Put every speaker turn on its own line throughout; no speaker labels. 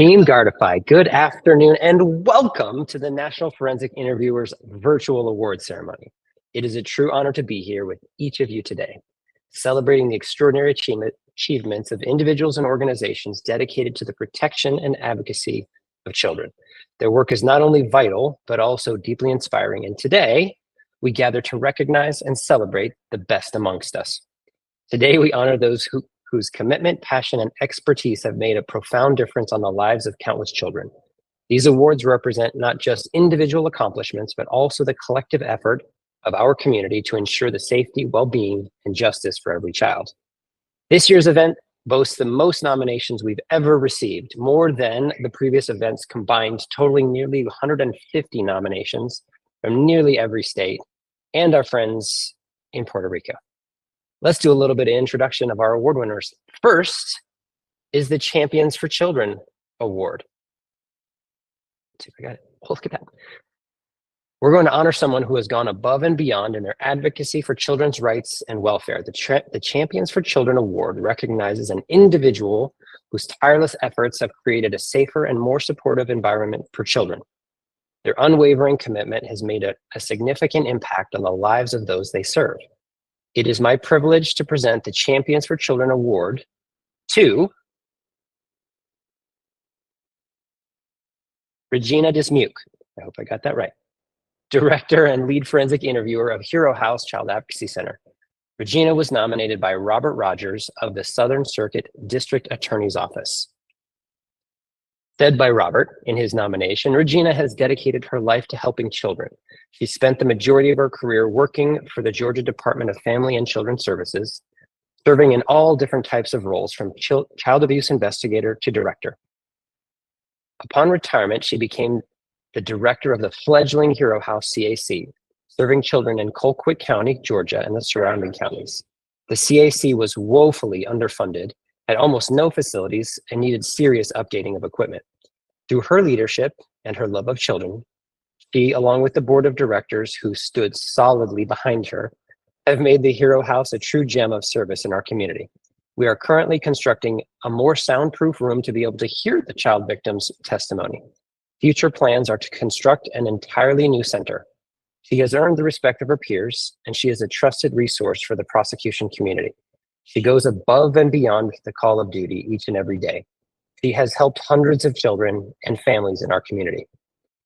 Team Guardify, good afternoon and welcome to the National Forensic Interviewers Virtual Awards Ceremony. It is a true honor to be here with each of you today, celebrating the extraordinary achievements of individuals and organizations dedicated to the protection and advocacy of children. Their work is not only vital, but also deeply inspiring. And today, we gather to recognize and celebrate the best amongst us. Today, we honor those whose commitment, passion, and expertise have made a profound difference on the lives of countless children. These awards represent not just individual accomplishments, but also the collective effort of our community to ensure the safety, well-being, and justice for every child. This year's event boasts the most nominations we've ever received, more than the previous events combined, totaling nearly 150 nominations from nearly every state and our friends in Puerto Rico. Let's do a little bit of introduction of our award winners. First is the Champions for Children Award. Let's see if I got it. Oh, look at that. We're going to honor someone who has gone above and beyond in their advocacy for children's rights and welfare. The Champions for Children Award recognizes an individual whose tireless efforts have created a safer and more supportive environment for children. Their unwavering commitment has made a significant impact on the lives of those they serve. It is my privilege to present the Champions for Children Award to Regina Dismuke. I hope I got that right. Director and lead forensic interviewer of Hero House Child Advocacy Center. Regina was nominated by Robert Rogers of the Southern Circuit District Attorney's Office. Said by Robert in his nomination, Regina has dedicated her life to helping children. She spent the majority of her career working for the Georgia Department of Family and Children's Services, serving in all different types of roles from child abuse investigator to director. Upon retirement, she became the director of the fledgling Hero House CAC, serving children in Colquitt County, Georgia, and the surrounding counties. The CAC was woefully underfunded, had almost no facilities, and needed serious updating of equipment. Through her leadership and her love of children, she, along with the board of directors who stood solidly behind her, have made the Hero House a true gem of service in our community. We are currently constructing a more soundproof room to be able to hear the child victim's testimony. Future plans are to construct an entirely new center. She has earned the respect of her peers, and she is a trusted resource for the prosecution community. She goes above and beyond the call of duty each and every day. She has helped hundreds of children and families in our community.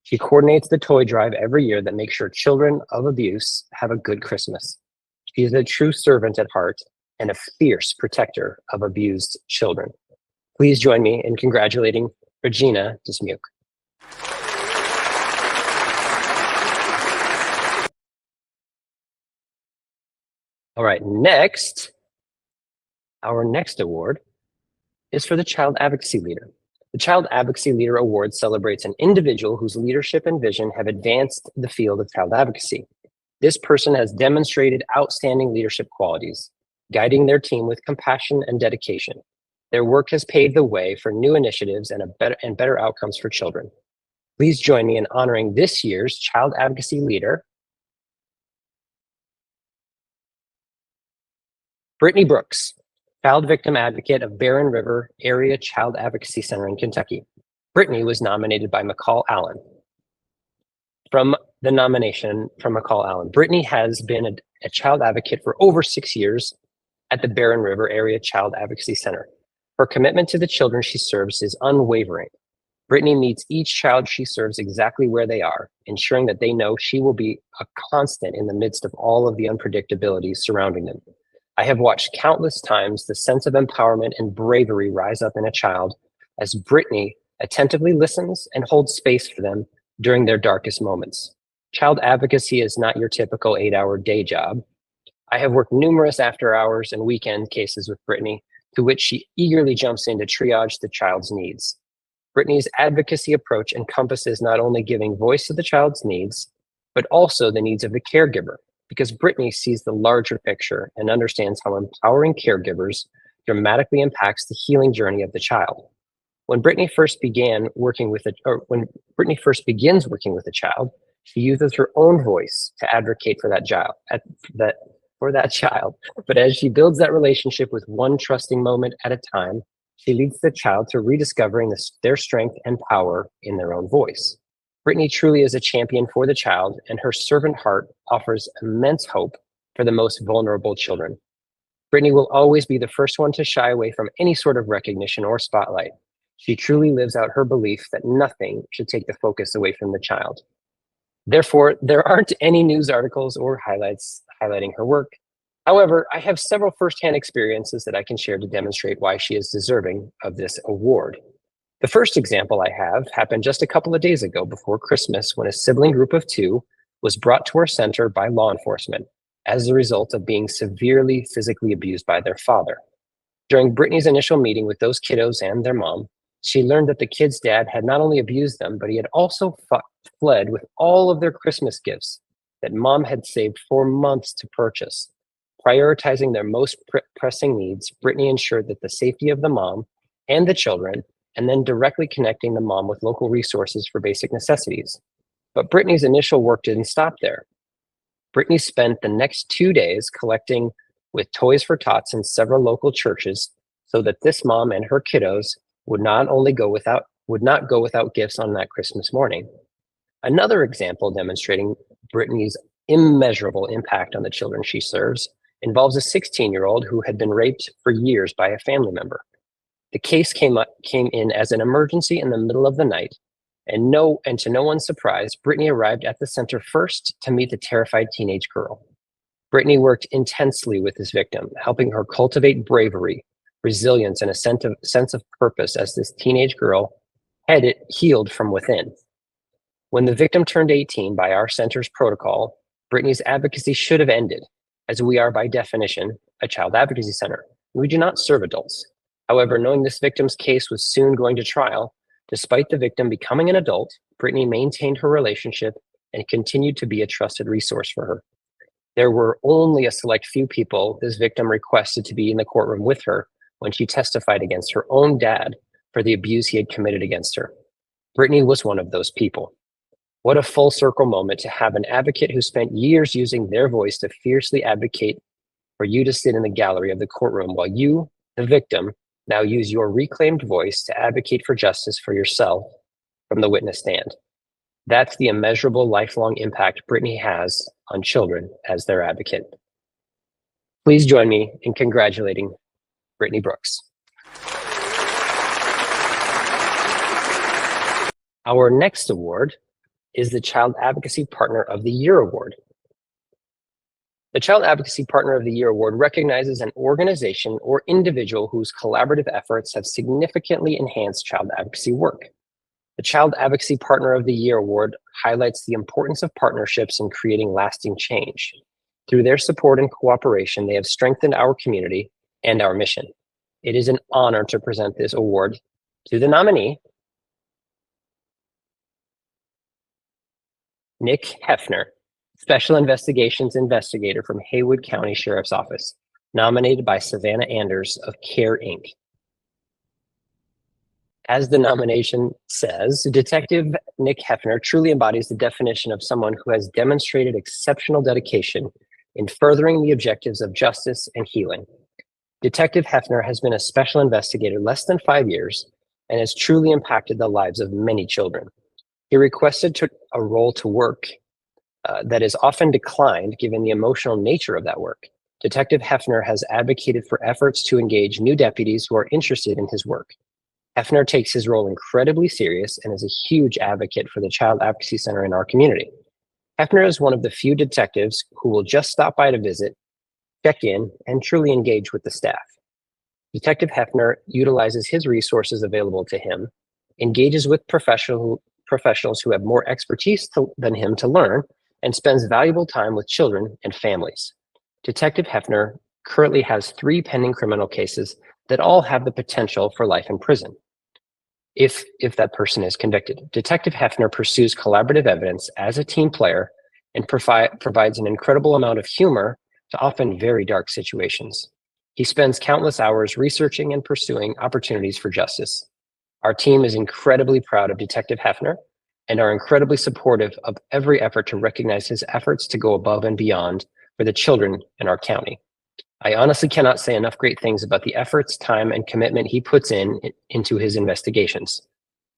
She coordinates the toy drive every year that makes sure children of abuse have a good Christmas. She is a true servant at heart and a fierce protector of abused children. Please join me in congratulating Regina Dismuke. All right, our next award is for the Child Advocacy Leader. The Child Advocacy Leader Award celebrates an individual whose leadership and vision have advanced the field of child advocacy. This person has demonstrated outstanding leadership qualities, guiding their team with compassion and dedication. Their work has paved the way for new initiatives and better outcomes for children. Please join me in honoring this year's Child Advocacy Leader, Brittany Brooks, child victim advocate of Barren River Area Child Advocacy Center in Kentucky. Brittany was nominated by McCall Allen. From the nomination from McCall Allen, Brittany has been a child advocate for over 6 years at the Barren River Area Child Advocacy Center. Her commitment to the children she serves is unwavering. Brittany meets each child she serves exactly where they are, ensuring that they know she will be a constant in the midst of all of the unpredictabilities surrounding them. I have watched countless times the sense of empowerment and bravery rise up in a child as Brittany attentively listens and holds space for them during their darkest moments. Child advocacy is not your typical 8-hour day job. I have worked numerous after hours and weekend cases with Brittany, to which she eagerly jumps in to triage the child's needs. Brittany's advocacy approach encompasses not only giving voice to the child's needs, but also the needs of the caregiver, because Brittany sees the larger picture and understands how empowering caregivers dramatically impacts the healing journey of the child. When Brittany first begins working with a child, she uses her own voice to advocate for that child. But as she builds that relationship with one trusting moment at a time, She leads the child to rediscovering their strength and power in their own voice. Brittany truly is a champion for the child, and her servant heart offers immense hope for the most vulnerable children. Brittany will always be the first one to shy away from any sort of recognition or spotlight. She truly lives out her belief that nothing should take the focus away from the child. Therefore, there aren't any news articles or highlights highlighting her work. However, I have several firsthand experiences that I can share to demonstrate why she is deserving of this award. The first example I have happened just a couple of days ago before Christmas, when a sibling group of 2 was brought to our center by law enforcement as a result of being severely physically abused by their father. During Brittany's initial meeting with those kiddos and their mom, she learned that the kids' dad had not only abused them, but he had also fled with all of their Christmas gifts that mom had saved for months to purchase. Prioritizing their most pressing needs, Brittany ensured that the safety of the mom and the children, and then directly connecting the mom with local resources for basic necessities. But Brittany's initial work didn't stop there. Brittany spent the next 2 days collecting with Toys for Tots in several local churches so that this mom and her kiddos would not go without gifts on that Christmas morning. Another example demonstrating Brittany's immeasurable impact on the children she serves involves a 16-year-old who had been raped for years by a family member. The case came in as an emergency in the middle of the night, and to no one's surprise, Brittany arrived at the center first to meet the terrified teenage girl. Brittany worked intensely with this victim, helping her cultivate bravery, resilience, and a sense of purpose as this teenage girl had it healed from within. When the victim turned 18 by our center's protocol, Brittany's advocacy should have ended, as we are by definition a child advocacy center. We do not serve adults. However, knowing this victim's case was soon going to trial, despite the victim becoming an adult, Brittany maintained her relationship and continued to be a trusted resource for her. There were only a select few people this victim requested to be in the courtroom with her when she testified against her own dad for the abuse he had committed against her. Brittany was one of those people. What a full circle moment to have an advocate who spent years using their voice to fiercely advocate for you to sit in the gallery of the courtroom while you, the victim, now use your reclaimed voice to advocate for justice for yourself from the witness stand. That's the immeasurable lifelong impact Brittany has on children as their advocate. Please join me in congratulating Brittany Brooks. Our next award is the Child Advocacy Partner of the Year Award. The Child Advocacy Partner of the Year Award recognizes an organization or individual whose collaborative efforts have significantly enhanced child advocacy work. The Child Advocacy Partner of the Year Award highlights the importance of partnerships in creating lasting change. Through their support and cooperation, they have strengthened our community and our mission. It is an honor to present this award to the nominee, Nick Hefner, Special Investigations Investigator from Haywood County Sheriff's Office, nominated by Savannah Anders of CARE Inc. As the nomination says, Detective Nick Hefner truly embodies the definition of someone who has demonstrated exceptional dedication in furthering the objectives of justice and healing. Detective Hefner has been a special investigator less than 5 years and has truly impacted the lives of many children. He requested a role to work that is often declined given the emotional nature of that work. Detective Hefner has advocated for efforts to engage new deputies who are interested in his work. Hefner takes his role incredibly serious and is a huge advocate for the Child Advocacy Center in our community. Hefner is one of the few detectives who will just stop by to visit, check in, and truly engage with the staff. Detective Hefner utilizes his resources available to him, engages with professionals who have more expertise than him to learn, and spends valuable time with children and families. Detective Hefner currently has 3 pending criminal cases that all have the potential for life in prison if that person is convicted. Detective Hefner pursues collaborative evidence as a team player and provides an incredible amount of humor to often very dark situations. He spends countless hours researching and pursuing opportunities for justice. Our team is incredibly proud of Detective Hefner and are incredibly supportive of every effort to recognize his efforts to go above and beyond for the children in our county. I honestly cannot say enough great things about the efforts, time, and commitment he puts into his investigations.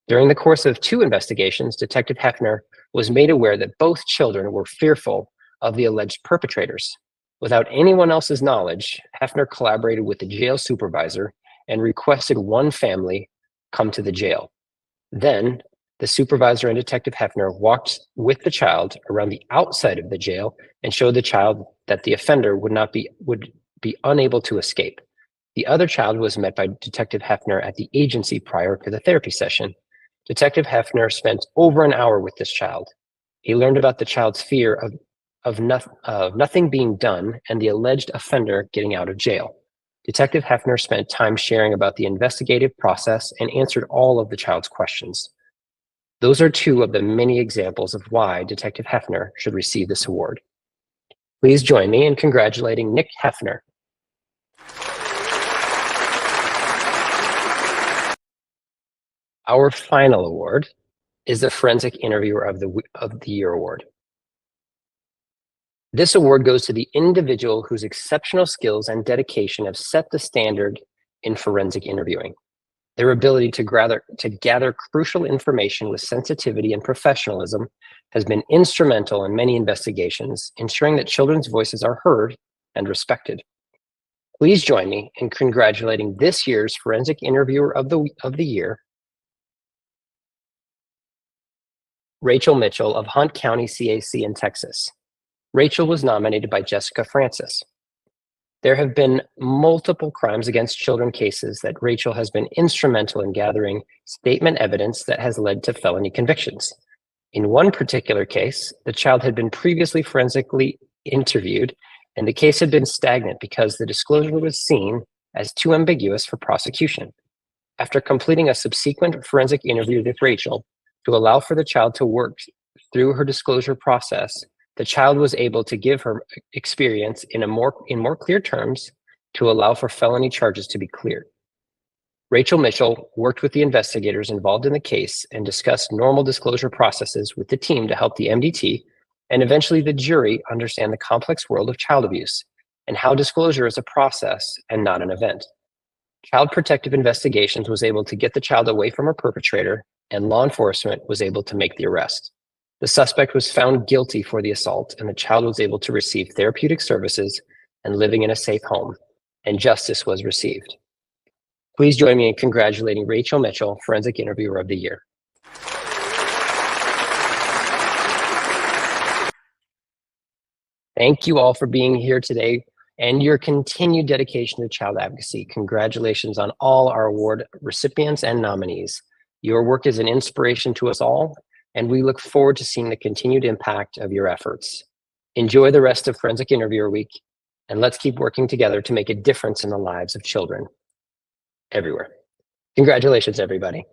During the course of 2 investigations, Detective Hefner was made aware that both children were fearful of the alleged perpetrators. Without anyone else's knowledge, Hefner collaborated with the jail supervisor and requested one family come to the jail. Then, the supervisor and Detective Hefner walked with the child around the outside of the jail and showed the child that the offender would be unable to escape. The other child was met by Detective Hefner at the agency prior to the therapy session. Detective Hefner spent over an hour with this child. He learned about the child's fear of nothing being done and the alleged offender getting out of jail. Detective Hefner spent time sharing about the investigative process and answered all of the child's questions. Those are 2 of the many examples of why Detective Hefner should receive this award. Please join me in congratulating Nick Hefner. Our final award is the Forensic Interviewer of the Year award. This award goes to the individual whose exceptional skills and dedication have set the standard in forensic interviewing. Their ability to gather crucial information with sensitivity and professionalism has been instrumental in many investigations, ensuring that children's voices are heard and respected. Please join me in congratulating this year's Forensic Interviewer of the Year, Rachel Mitchell of Hunt County CAC in Texas. Rachel was nominated by Jessica Francis. There have been multiple crimes against children cases that Rachel has been instrumental in gathering statement evidence that has led to felony convictions. In one particular case, the child had been previously forensically interviewed, and the case had been stagnant because the disclosure was seen as too ambiguous for prosecution. After completing a subsequent forensic interview with Rachel to allow for the child to work through her disclosure process, the child was able to give her experience in more clear terms to allow for felony charges to be cleared. Rachel Mitchell worked with the investigators involved in the case and discussed normal disclosure processes with the team to help the MDT and eventually the jury understand the complex world of child abuse and how disclosure is a process and not an event. Child Protective Investigations was able to get the child away from her perpetrator, and law enforcement was able to make the arrest. The suspect was found guilty for the assault, and the child was able to receive therapeutic services and living in a safe home, and justice was received. Please join me in congratulating Rachel Mitchell, Forensic Interviewer of the Year. Thank you all for being here today and your continued dedication to child advocacy. Congratulations on all our award recipients and nominees. Your work is an inspiration to us all, and we look forward to seeing the continued impact of your efforts. Enjoy the rest of Forensic Interviewer Week, and let's keep working together to make a difference in the lives of children everywhere. Congratulations, everybody.